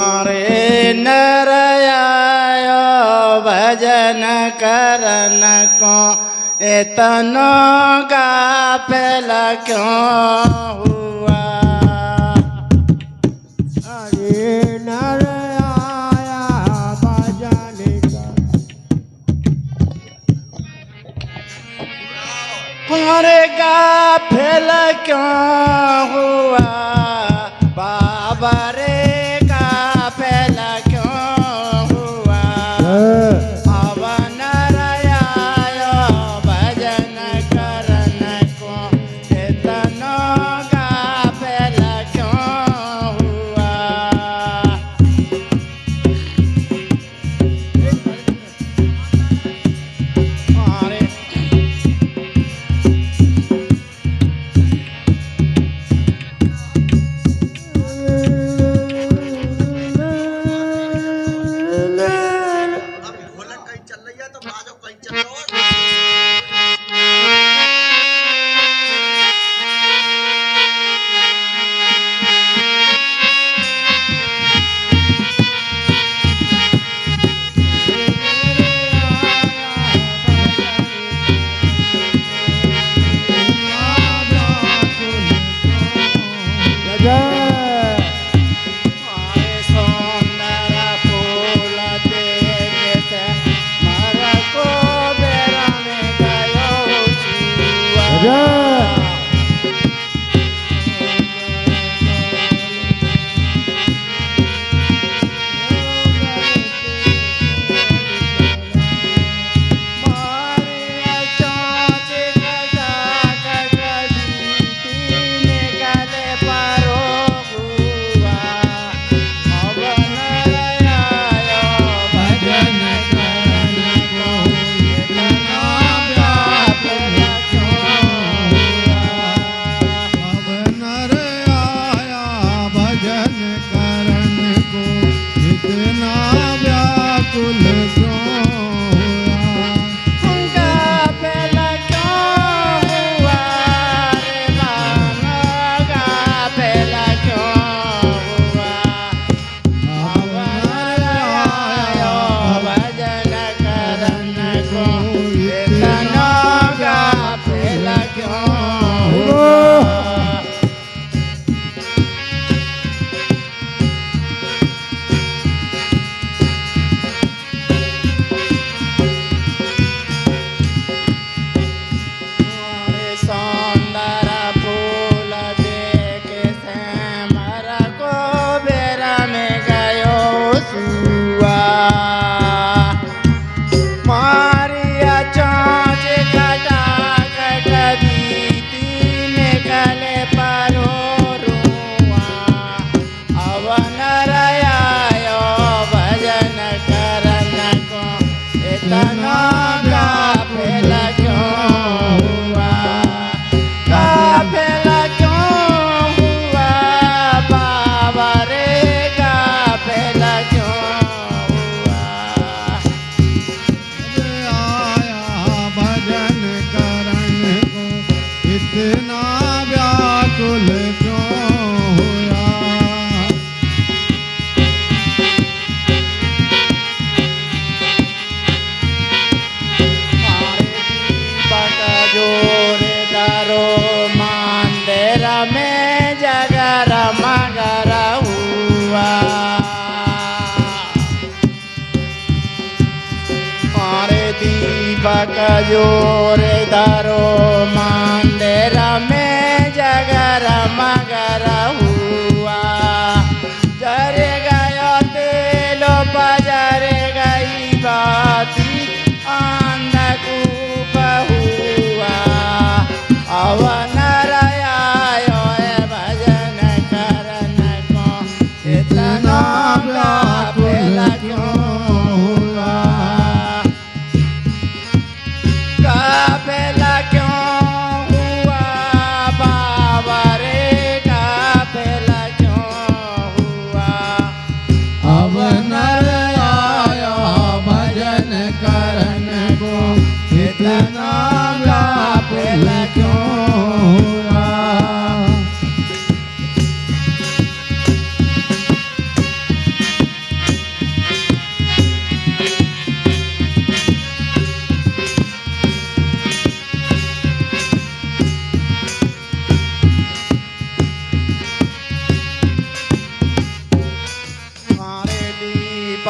अरे नर आयो भजन करन को इतनो गाफिल क्यों हुआ। अरे नर आया भजन अरे गाफिल क्यों हुआ बाबा रे गाफिल क्यों हुआ। अब नर आयो भजन करन को इतनो गाफिल क्यों हुआ। अरे जोर दारो मंदिर में जगर मगर हुआ। जर गयो तेलो बजर गई बाती अंधकूप हुआ। अब नर आयो भजन करन को इतना गाफिल क्यों हुआ। गाफिल क्यों हुआ बाबा रे गाफिल क्यों हुआ। अब नर आया भजन करन को इतना गाफिल क्यों हुआ।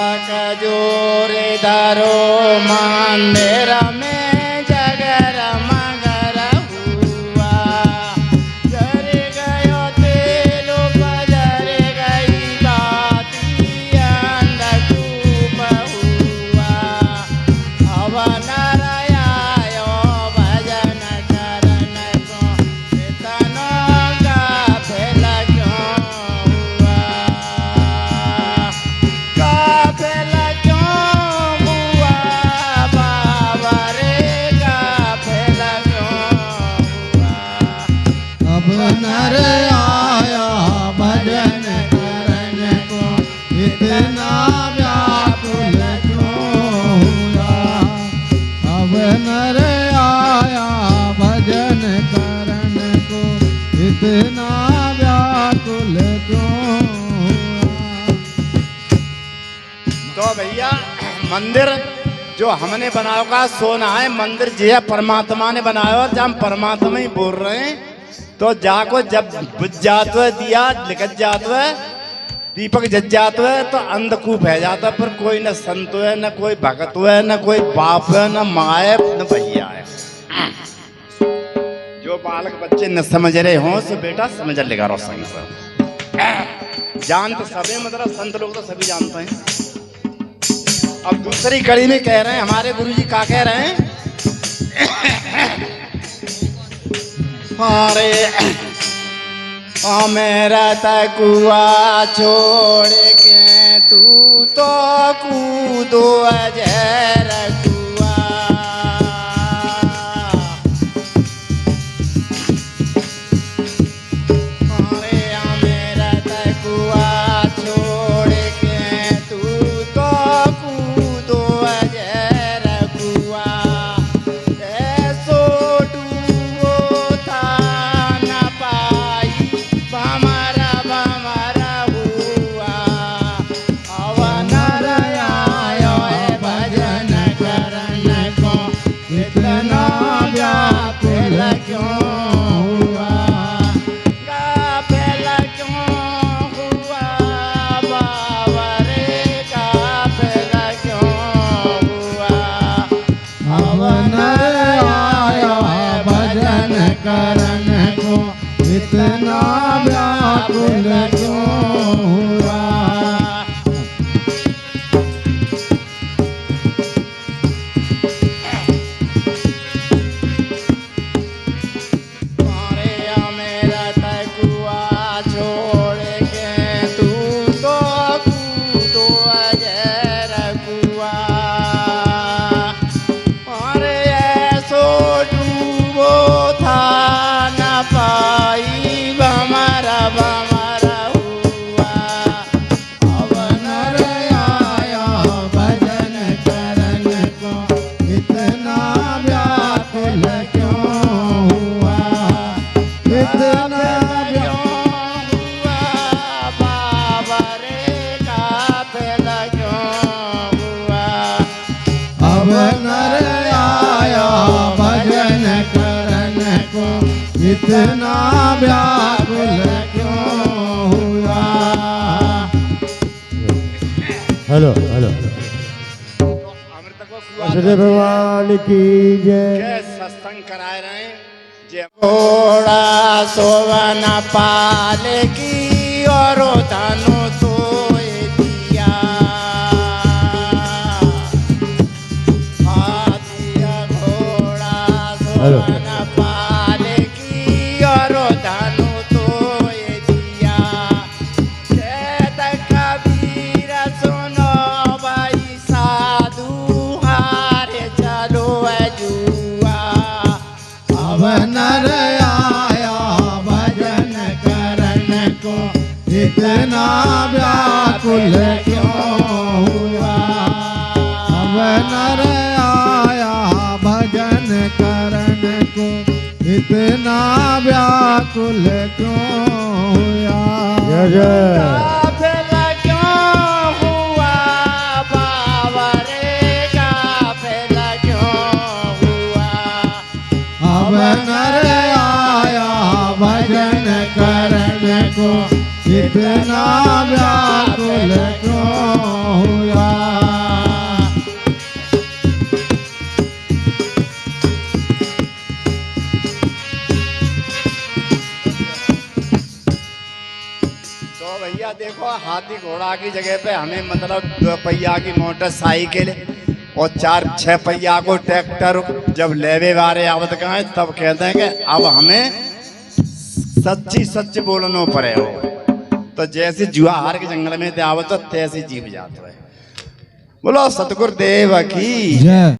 दीपक जोरे धरो मंदिर में जगर मगर हुआ। जर गयो तेल बजर गई बाती अंधकूप हुआ। अब नर आयो भजन करन को इतना गाफिल क्यों हुआ। गाफिल क्यों हुआ बाबा रे, गाफिल क्यों हुआ। अब नर आया भजन करन को इतना व्याकुल क्यों हुआ। अब नर आया भजन करन को इतना व्याकुल क्यों हुआ। तो भैया मंदिर जो हमने बनाया का सोना है, मंदिर जो है परमात्मा ने बनाया। और जब हम परमात्मा ही बोल रहे हैं तो जाको जब बुझ जात है दिया लिखत जात है दीपक जज जात है तो अंधकूप है जाता। पर कोई न संत है न कोई भगत है न कोई बाप है न माँ है न भैया है। जो बालक बच्चे न समझ रहे हों सो बेटा समझ लेगा रोशन से। जानते सभी मतलब संत लोग तो सभी जानते हैं। अब दूसरी कड़ी में कह रहे हैं हमारे गुरुजी क्या कह रहे हैं। अरे मेरा तकुआ छोड़ के तू तो कूदो अजर कुआ। अरे मेरा तकुआ छोड़ के तू तो कूदो अजर कुआ। ऐसो डूबो था न पाई बमरा बमरा हुआ। अब नर आयो भजन करन को इतना व्याकुल क्यों हुआ। गाफिल क्यों हुआ बाबा रे, गाफिल क्यों हुआ। अब नर आया भजन करन को इतना व्याकुल क्यों हुआ। अरे मेरा तकुआ छोड़ के तू तो कूदो अजर कुआ। अरे ऐसो डूबो था न पाई बमरा बमरा हुआ। अब नर आया भजन करन को इतना व्याकुल क्यों हुआ। इतना क्यों हुआ बाबा रे, गाफिल क्यों हुआ। अब नर आया भजन करन को इतना व्याकुल क्यों हुआ। हेलो हेलो अमृत को कुआ सदे भगवान की जय। के सत्संग कराए रहे जे घोड़ा सोवन पाल की और धनु सोए दिया। हाथिया घोड़ा सोवन पाल की और धनु सोए दिया। खेत कबीर सुनो भाई साधु हारे चलो जुआ। अब नर आया भजन करन को इतना व्याकुल क्यों हुआ। अब नर आया भजन करन को इतना व्याकुल क्यों हुआ। जय जय। गाफिल क्यों हुआ बाबा रे, गाफिल क्यों हुआ। अब नर आया भजन करन को इतना व्याकुल क्यों हुआ। भैया देखो हाथी घोड़ा की जगह पे हमें मतलब 2 पहिया की मोटरसाइकिल और 4-6 पहिया को ट्रैक्टर जब लेवे वाले आवत गए तब कहते हैं कि अब हमें सच बोलना पड़े हो। तो जैसे जुआहार के जंगल में ते आवत तैसे जीव जाते है। बोलो सतगुरुदेव की जय।